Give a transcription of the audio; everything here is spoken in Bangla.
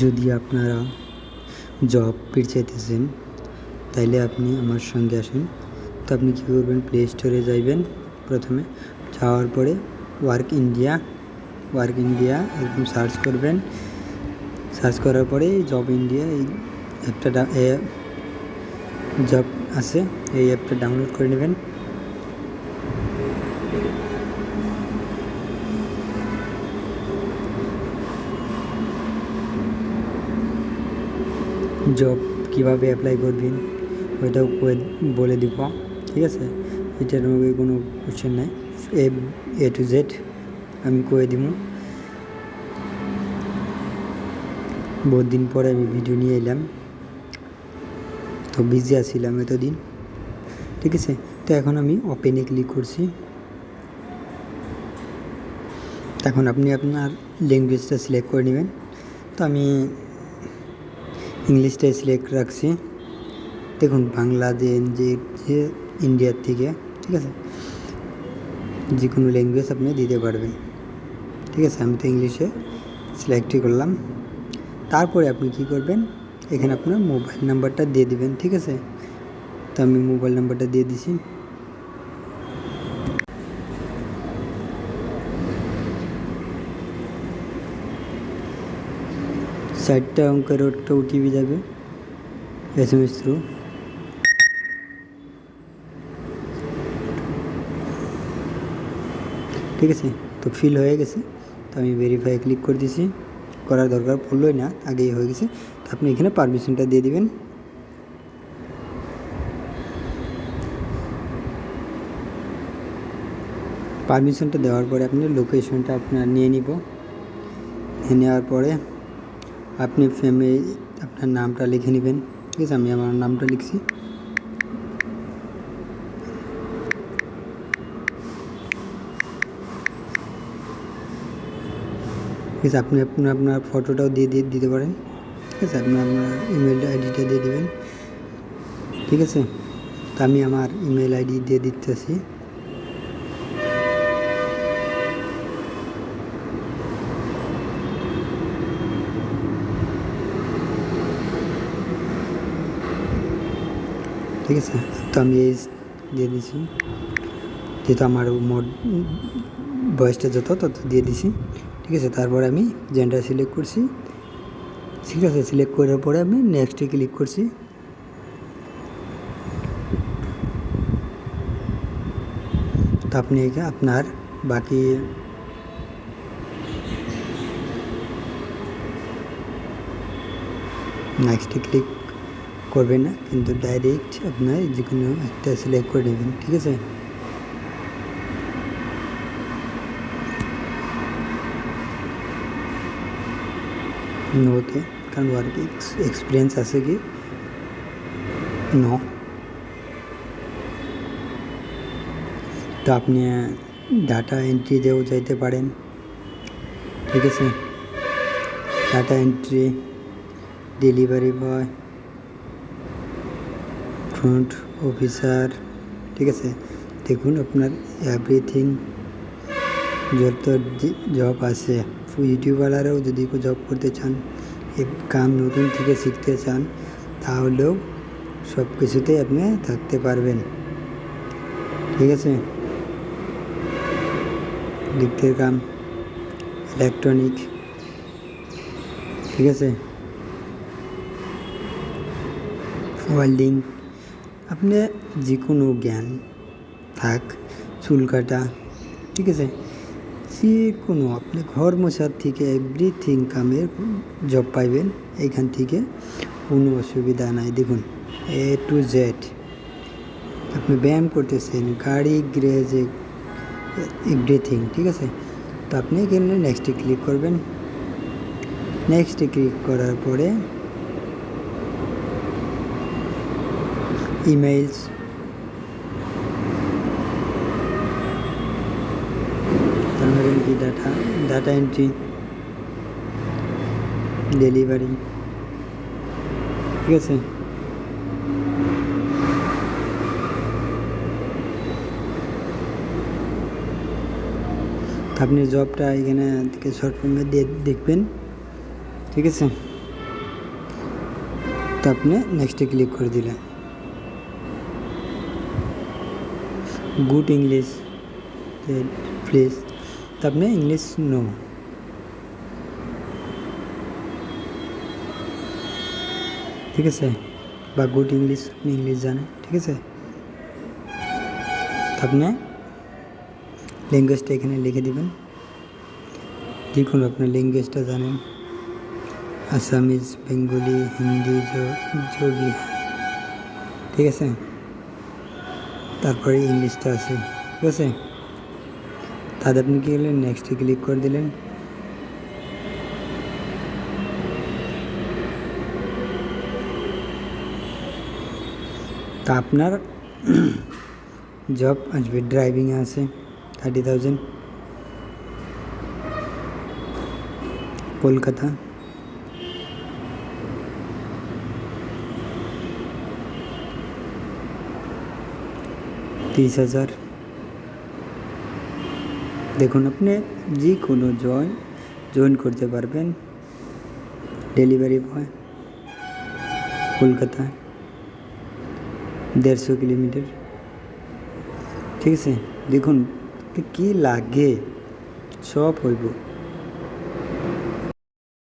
যদি আপনারা জব পেতে চাইতেছেন তাইলে আপনি আমার সঙ্গে আসেন। তো আপনি কী করবেন, প্লে স্টোরে যাইবেন। প্রথমে যাওয়ার পরে ওয়ার্ক ইন্ডিয়া এরকম সার্চ করবেন। সার্চ করার পরে জব ইন্ডিয়া এই অ্যাপটা জব আছে, এই অ্যাপটা ডাউনলোড করে নেবেন। জব কীভাবে অ্যাপ্লাই করবেন ওইটাও বলে দিব, ঠিক আছে? এটার মধ্যে কোনো কোশ্চেন নাই, এ টু জেড আমি কয়ে দিব। বহুত দিন পরে আমি ভিডিও নিয়ে এলাম, তো বিজি আছিলাম এতদিন, ঠিক আছে? তো এখন আমি ওপেনে ক্লিক করছি। এখন আপনি আপনার ল্যাঙ্গুয়েজটা সিলেক্ট করে নেবেন। তো আমি ইংলিশটাই সিলেক্ট রাখছি। দেখুন বাংলাদেশ যে ইন্ডিয়ার থেকে, ঠিক আছে, যে কোনো ল্যাঙ্গুয়েজ আপনি দিতে পারবেন, ঠিক আছে? আমি তো ইংলিশে সিলেক্টই করলাম। তারপরে আপনি কি করবেন, এখানে আপনার মোবাইল নাম্বারটা দিয়ে দিবেন, ঠিক আছে? তো আমি মোবাইল নাম্বারটা দিয়ে দিছি। চারটা অঙ্কের একটা ওটিপি যাবে SMS থ্রু। ঠিক আছে, তো ফিল হয়ে গেছে। তো আমি ভেরিফাই ক্লিক করে দিছি, করার দরকার পড়লোই না, আগেই হয়ে গেছে। তো আপনি এখানে পারমিশনটা দিয়ে দিবেন। পারমিশনটা দেওয়ার পরে আপনি লোকেশনটা আপনার নিয়ে নিব। নেওয়ার পরে আপনি আপনার নামটা লিখে নেবেন, ঠিক আছে? আমি আমার নামটা লিখছি। ঠিক আছে, আপনি আপনার ফটোটাও দিতে পারেন, ঠিক আছে? আপনার ইমেল আইডিটা দিয়ে দেবেন, ঠিক আছে? তো আমি আমার ইমেল আইডি দিয়ে দিতেছি। ঠিক আছে, তো আমি এই দিয়ে দিছি, যেহেতু আমার বয়সটা তত দিয়ে দিছি, ঠিক আছে? তারপরে আমি জেন্ডার সিলেক্ট করছি, ঠিক আছে? সিলেক্ট করার পরে আমি নেক্সটে ক্লিক করছি। তো আপনি আপনার বাকি নেক্সটে ক্লিক করবেন না, কিন্তু ডাইরেক্ট আপনার যে কোনো একটা সিলেক্ট করে নেবেন, ঠিক আছে? নোতে, কারণ ওয়ার্ক এক্সপিরিয়েন্স আছে কি নো। তো আপনি ডাটা এন্ট্রি দিয়েও যাইতে পারেন, ঠিক আছে? Data entry, delivery boy, front officer, ঠিক আছে? দেখুন আপনার এভরিথিং যত জব আছে। ইউটিউবাররাও যদি জব করতে চান, কাম নতুন থেকে শিখতে চান, তাহলেও সব কিছুতে আপনি থাকতে পারবেন, ঠিক আছে? লিখতের কাম, ইলেকট্রনিক, ঠিক আছে, ওয়েল্ডিং, আপনি যে কোনো জ্ঞান থাক, চুল কাটা, ঠিক আছে, যে কোনো আপনি ঘর মোছার থেকে এভরিথিং কামের জব পাইবেন এইখান থেকে, কোনো অসুবিধা নাই। দেখুন A to Z, আপনি ব্যায়াম করতেছেন, গাড়ি গ্যারেজে, এভরিথিং, ঠিক আছে? তো আপনি এখানে নেক্সটে ক্লিক করবেন। নেক্সটে ক্লিক করার পরে ইমেইলস, তারপরে কি ডাটা এন্ট্রি, ডেলিভারি, ঠিক আছে? আপনি জবটা এখানে থেকে শর্ট ফর্মে দিয়ে দেখবেন, ঠিক আছে? তো আপনি নেক্সটে ক্লিক করে দিলেন। গুড ইংলিশ প্লিজ, তো আপনি ইংলিশ নো, ঠিক আছে, বা গুড ইংলিশ, আপনি ইংলিশ জানেন, ঠিক আছে। তো আপনি ল্যাঙ্গুয়েজটা এখানে লিখে দিবেন, যে কোনো আপনার ল্যাঙ্গুয়েজটা জানেন, আসামিজ, বেঙ্গলি, হিন্দি, जो भी है, ঠিক আছে। তারপরে ইংলিশটা আছে, ঠিক আছে। তাহলে আপনি কী করলেন, নেক্সটে ক্লিক করে দিলেন। তা আপনার জব আসবে, ড্রাইভিংয়ে আছে 30,000, কলকাতা, $30,000। দেখুন আপনি যে কোনো জয়েন করতে পারবেন। ডেলিভারি বয়, কলকাতা, 150 কিলোমিটার, ঠিক আছে। দেখুন কী লাগে, সব হইব।